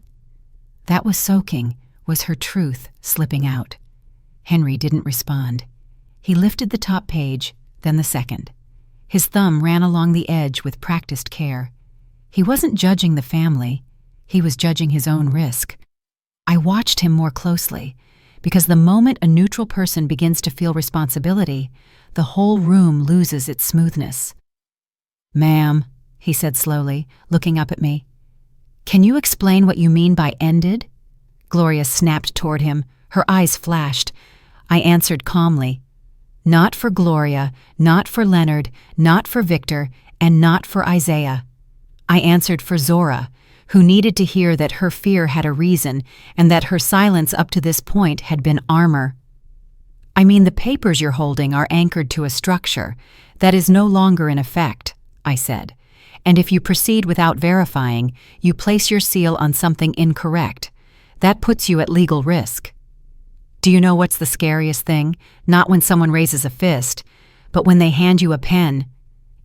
was soaking, was her truth slipping out. Henry didn't respond. He lifted the top page, then the second. His thumb ran along the edge with practiced care. He wasn't judging the family. He was judging his own risk. I watched him more closely, because the moment a neutral person begins to feel responsibility, the whole room loses its smoothness. "Ma'am," he said slowly, looking up at me. "Can you explain what you mean by ended?" Gloria snapped toward him. Her eyes flashed. I answered calmly. Not for Gloria, not for Leonard, not for Victor, and not for Isaiah. I answered for Zora, who needed to hear that her fear had a reason and that her silence up to this point had been armor. "I mean, the papers you're holding are anchored to a structure that is no longer in effect," I said, And if you proceed without verifying, you place your seal on something incorrect. That puts you at legal risk. Do you know what's the scariest thing? Not when someone raises a fist, but when they hand you a pen,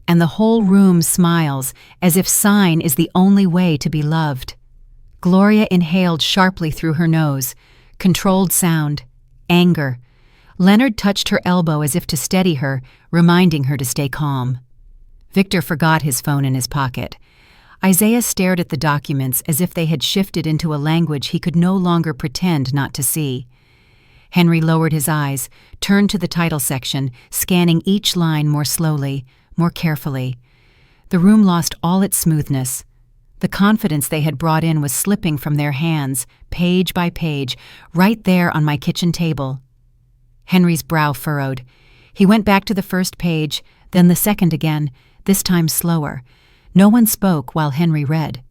and the whole room smiles as if sign is the only way to be loved. Gloria inhaled sharply through her nose. Controlled sound. Anger. Leonard touched her elbow as if to steady her, reminding her to stay calm. Victor forgot his phone in his pocket. Isaiah stared at the documents as if they had shifted into a language he could no longer pretend not to see. Henry lowered his eyes, turned to the title section, scanning each line more slowly, more carefully. The room lost all its smoothness. The confidence they had brought in was slipping from their hands, page by page, right there on my kitchen table. Henry's brow furrowed. He went back to the first page, then the second again, this time slower. No one spoke while Henry read.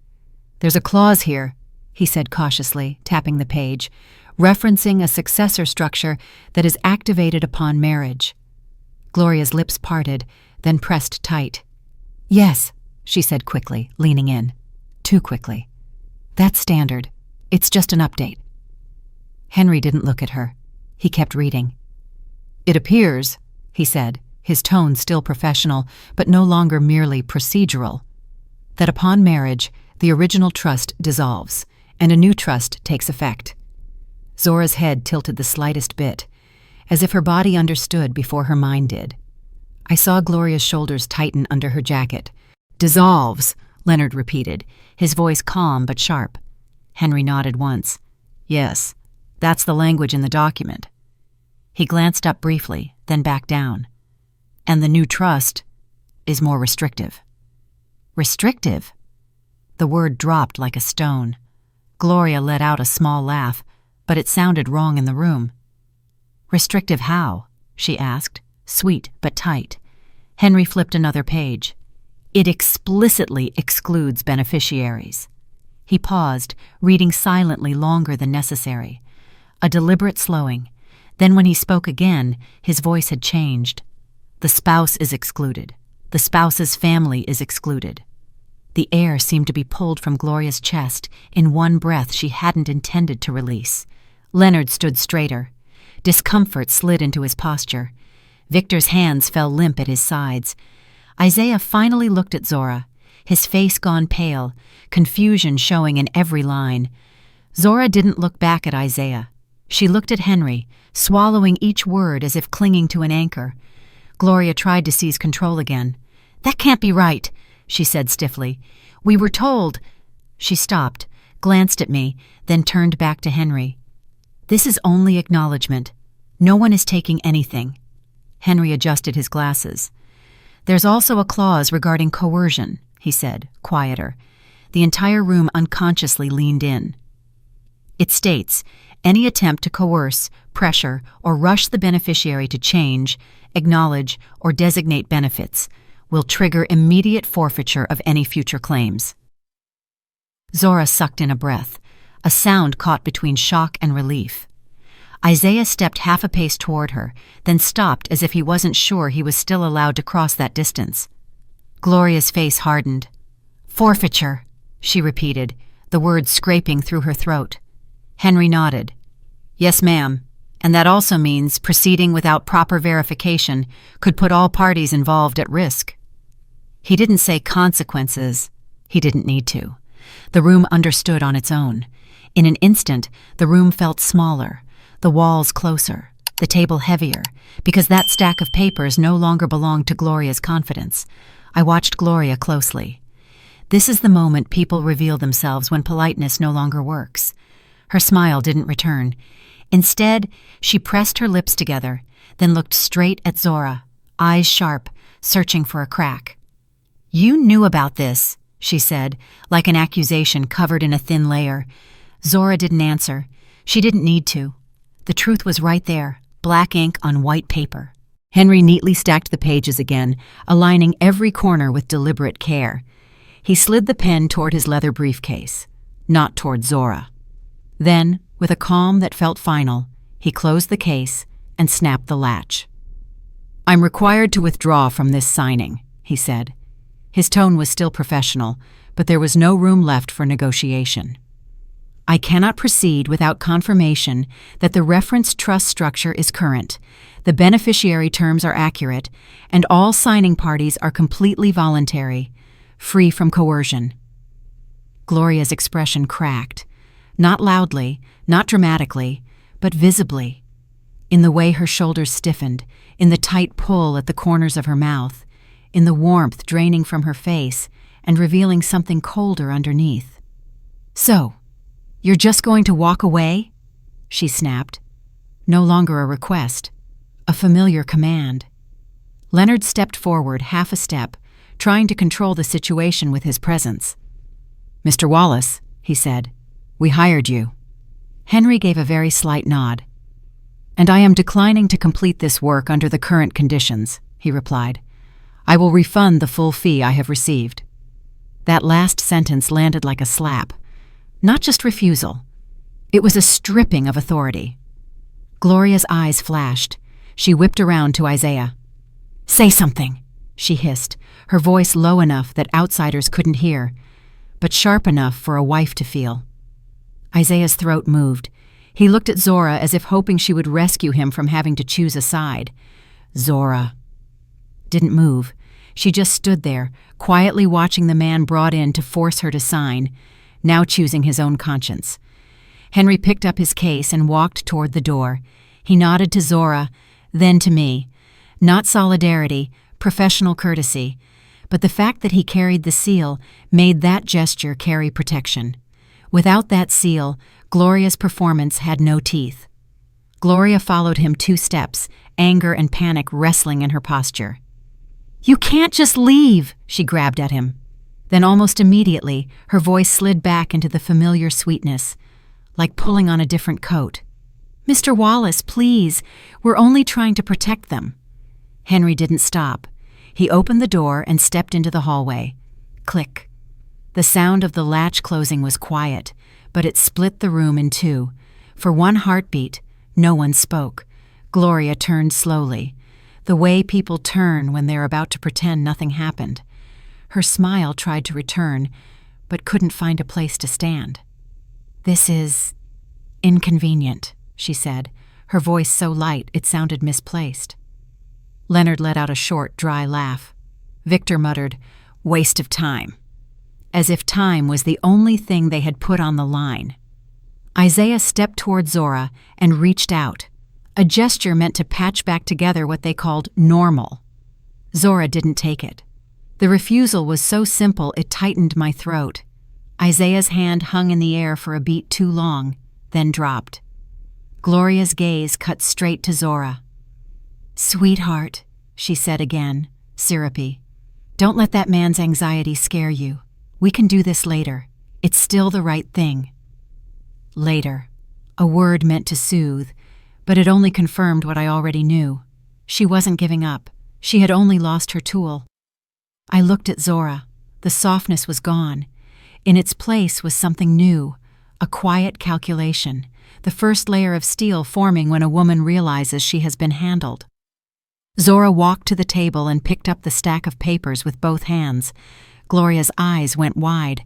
"There's a clause here," he said cautiously, tapping the page, referencing a successor structure that is activated upon marriage. Gloria's lips parted, then pressed tight. "Yes," she said quickly, leaning in. Too quickly. "That's standard. It's just an update." Henry didn't look at her. He kept reading. "It appears," he said, his tone still professional, but no longer merely procedural, "that upon marriage, the original trust dissolves, and a new trust takes effect." Zora's head tilted the slightest bit, as if her body understood before her mind did. I saw Gloria's shoulders tighten under her jacket. "Dissolves," Leonard repeated, his voice calm but sharp. Henry nodded once. "Yes, that's the language in the document." He glanced up briefly, then back down. "And the new trust is more restrictive." "Restrictive?" The word dropped like a stone. Gloria let out a small laugh, but it sounded wrong in the room. "Restrictive how?" she asked, sweet but tight. Henry flipped another page. "It explicitly excludes beneficiaries." He paused, reading silently longer than necessary. A deliberate slowing. Then when he spoke again, his voice had changed. "The spouse is excluded. The spouse's family is excluded." The air seemed to be pulled from Gloria's chest in one breath she hadn't intended to release. Leonard stood straighter. Discomfort slid into his posture. Victor's hands fell limp at his sides. Isaiah finally looked at Zora, his face gone pale, confusion showing in every line. Zora didn't look back at Isaiah. She looked at Henry, swallowing each word as if clinging to an anchor. Gloria tried to seize control again. "That can't be right," she said stiffly. "We were told—" She stopped, glanced at me, then turned back to Henry. "This is only acknowledgement. No one is taking anything." Henry adjusted his glasses. "There's also a clause regarding coercion," he said, quieter. The entire room unconsciously leaned in. "It states, any attempt to coerce, pressure, or rush the beneficiary to change, acknowledge, or designate benefits will trigger immediate forfeiture of any future claims." Zora sucked in a breath, a sound caught between shock and relief. Isaiah stepped half a pace toward her, then stopped as if he wasn't sure he was still allowed to cross that distance. Gloria's face hardened. "Forfeiture," she repeated, the words scraping through her throat. Henry nodded. "Yes, ma'am. And that also means proceeding without proper verification could put all parties involved at risk." He didn't say consequences. He didn't need to. The room understood on its own. In an instant, the room felt smaller, the walls closer, the table heavier, because that stack of papers no longer belonged to Gloria's confidence. I watched Gloria closely. This is the moment people reveal themselves when politeness no longer works. Her smile didn't return. Instead, she pressed her lips together, then looked straight at Zora, eyes sharp, searching for a crack. "You knew about this," she said, like an accusation covered in a thin layer. Zora didn't answer. She didn't need to. The truth was right there, black ink on white paper. Henry neatly stacked the pages again, aligning every corner with deliberate care. He slid the pen toward his leather briefcase, not toward Zora. Then, with a calm that felt final, he closed the case and snapped the latch. "I'm required to withdraw from this signing," he said. His tone was still professional, but there was no room left for negotiation. I cannot proceed without confirmation that the reference trust structure is current, the beneficiary terms are accurate, and all signing parties are completely voluntary, free from coercion. Gloria's expression cracked, not loudly, not dramatically, but visibly, in the way her shoulders stiffened, in the tight pull at the corners of her mouth, in the warmth draining from her face and revealing something colder underneath. "So, you're just going to walk away?" she snapped. No longer a request, a familiar command. Leonard stepped forward half a step, trying to control the situation with his presence. "Mr. Wallace," he said, "we hired you." Henry gave a very slight nod. "And I am declining to complete this work under the current conditions," he replied. "I will refund the full fee I have received." That last sentence landed like a slap. Not just refusal. It was a stripping of authority. Gloria's eyes flashed. She whipped around to Isaiah. "Say something," she hissed, her voice low enough that outsiders couldn't hear, but sharp enough for a wife to feel. Isaiah's throat moved. He looked at Zora as if hoping she would rescue him from having to choose a side. Zora didn't move. She just stood there, quietly watching the man brought in to force her to sign, now choosing his own conscience. Henry picked up his case and walked toward the door. He nodded to Zora, then to me. Not solidarity, professional courtesy, but the fact that he carried the seal made that gesture carry protection. Without that seal, Gloria's performance had no teeth. Gloria followed him 2 steps, anger and panic wrestling in her posture. "You can't just leave," she grabbed at him. Then almost immediately, her voice slid back into the familiar sweetness, like pulling on a different coat. "Mr. Wallace, please, we're only trying to protect them." Henry didn't stop. He opened the door and stepped into the hallway. Click. The sound of the latch closing was quiet, but it split the room in 2. For one heartbeat, no one spoke. Gloria turned slowly, the way people turn when they're about to pretend nothing happened. Her smile tried to return, but couldn't find a place to stand. "This is inconvenient," she said, her voice so light it sounded misplaced. Leonard let out a short, dry laugh. Victor muttered, "Waste of time," as if time was the only thing they had put on the line. Isaiah stepped toward Zora and reached out, a gesture meant to patch back together what they called normal. Zora didn't take it. The refusal was so simple it tightened my throat. Isaiah's hand hung in the air for a beat too long, then dropped. Gloria's gaze cut straight to Zora. "Sweetheart," she said again, syrupy, "don't let that man's anxiety scare you. We can do this later. It's still the right thing." Later, a word meant to soothe, but it only confirmed what I already knew. She wasn't giving up. She had only lost her tool. I looked at Zora. The softness was gone. In its place was something new, a quiet calculation, the first layer of steel forming when a woman realizes she has been handled. Zora walked to the table and picked up the stack of papers with both hands. Gloria's eyes went wide.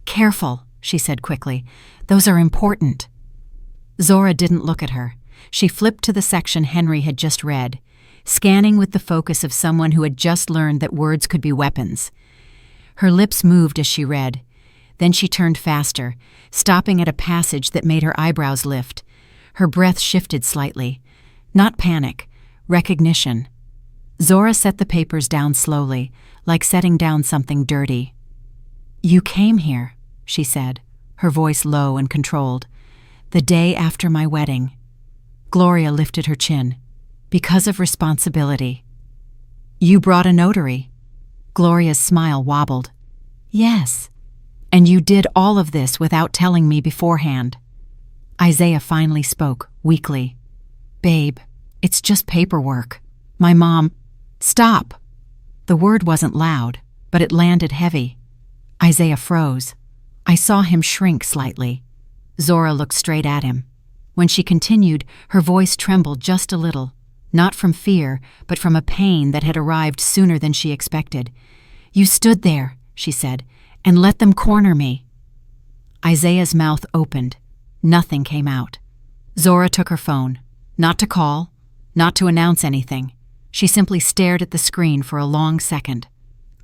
"Careful," she said quickly. "Those are important." Zora didn't look at her. She flipped to the section Henry had just read, scanning with the focus of someone who had just learned that words could be weapons. Her lips moved as she read. Then she turned faster, stopping at a passage that made her eyebrows lift. Her breath shifted slightly. Not panic, recognition. Zora set the papers down slowly, like setting down something dirty. "You came here," she said, her voice low and controlled. "The day after my wedding." Gloria lifted her chin. "Because of responsibility." "You brought a notary." Gloria's smile wobbled. "Yes. And you did all of this without telling me beforehand." Isaiah finally spoke, weakly. "Babe, it's just paperwork. My mom—" "Stop!" The word wasn't loud, but it landed heavy. Isaiah froze. I saw him shrink slightly. Zora looked straight at him. When she continued, her voice trembled just a little, not from fear, but from a pain that had arrived sooner than she expected. You stood there, she said, and let them corner me. Isaiah's mouth opened. Nothing came out. Zora took her phone. Not to call, not to announce anything. She simply stared at the screen for a long second.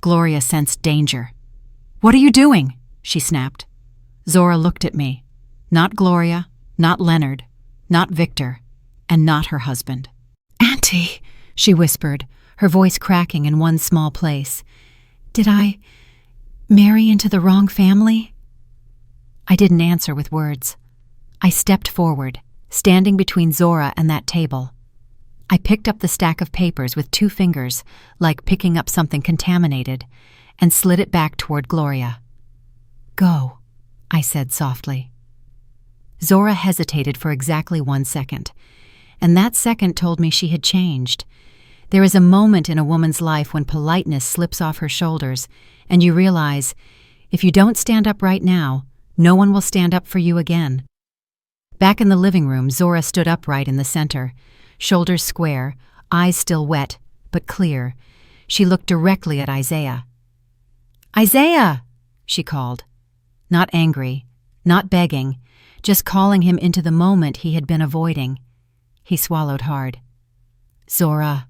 Gloria sensed danger. "What are you doing?" she snapped. Zora looked at me. Not Gloria, not Leonard, not Victor, and not her husband. "Auntie," she whispered, her voice cracking in one small place. "Did I marry into the wrong family?" I didn't answer with words. I stepped forward, standing between Zora and that table. I picked up the stack of papers with 2 fingers, like picking up something contaminated, and slid it back toward Gloria. "Go," I said softly. Zora hesitated for exactly 1 second, and that second told me she had changed. There is a moment in a woman's life when politeness slips off her shoulders, and you realize, if you don't stand up right now, no one will stand up for you again. Back in the living room, Zora stood upright in the center, shoulders square, eyes still wet, but clear. She looked directly at Isaiah. "Isaiah!" she called. Not angry, not begging, just calling him into the moment he had been avoiding. He swallowed hard. "Zora."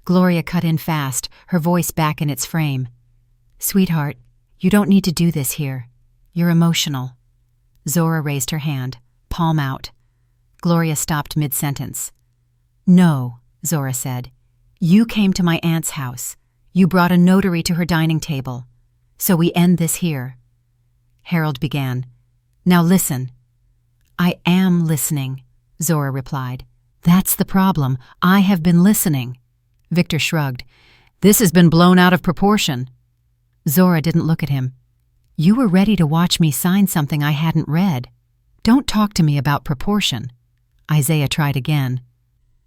Gloria cut in fast, her voice back in its frame. "Sweetheart, you don't need to do this here. You're emotional." Zora raised her hand, palm out. Gloria stopped mid-sentence. "No," Zora said. "You came to my aunt's house. You brought a notary to her dining table. So we end this here." Harold began. "Now listen." "I am listening," Zora replied. "That's the problem. I have been listening." Victor shrugged. "This has been blown out of proportion." Zora didn't look at him. "You were ready to watch me sign something I hadn't read. Don't talk to me about proportion." Isaiah tried again.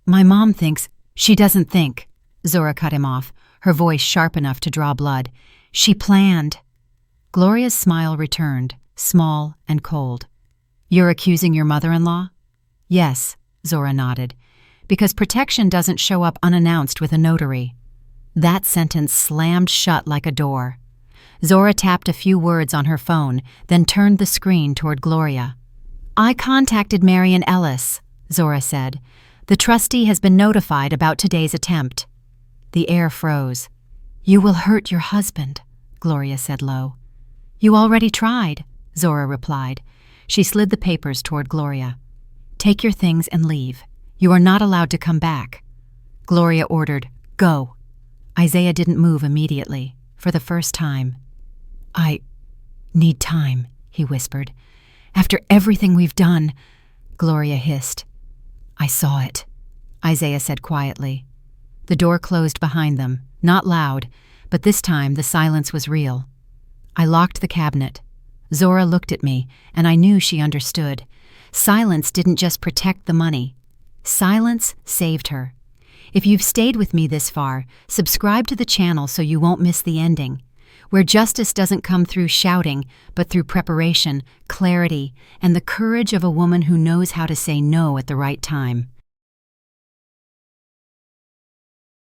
"My mom thinks—" "She doesn't think," Zora cut him off, her voice sharp enough to draw blood. "She planned." Gloria's smile returned, small and cold. "You're accusing your mother-in-law?" "Yes," Zora nodded, "because protection doesn't show up unannounced with a notary." That sentence slammed shut like a door. Zora tapped a few words on her phone, then turned the screen toward Gloria. "I contacted Marion Ellis," Zora said. "The trustee has been notified about today's attempt." The air froze. "You will hurt your husband," Gloria said low. "You already tried," Zora replied. She slid the papers toward Gloria. "Take your things and leave. You are not allowed to come back." Gloria ordered, "Go." Isaiah didn't move immediately, for the first time. "I need time," he whispered. "After everything we've done," Gloria hissed. "I saw it," Isaiah said quietly. The door closed behind them, not loud, but this time the silence was real. I locked the cabinet. Zora looked at me, and I knew she understood. Silence didn't just protect the money. Silence saved her. If you've stayed with me this far, subscribe to the channel so you won't miss the ending, where justice doesn't come through shouting, but through preparation, clarity, and the courage of a woman who knows how to say no at the right time.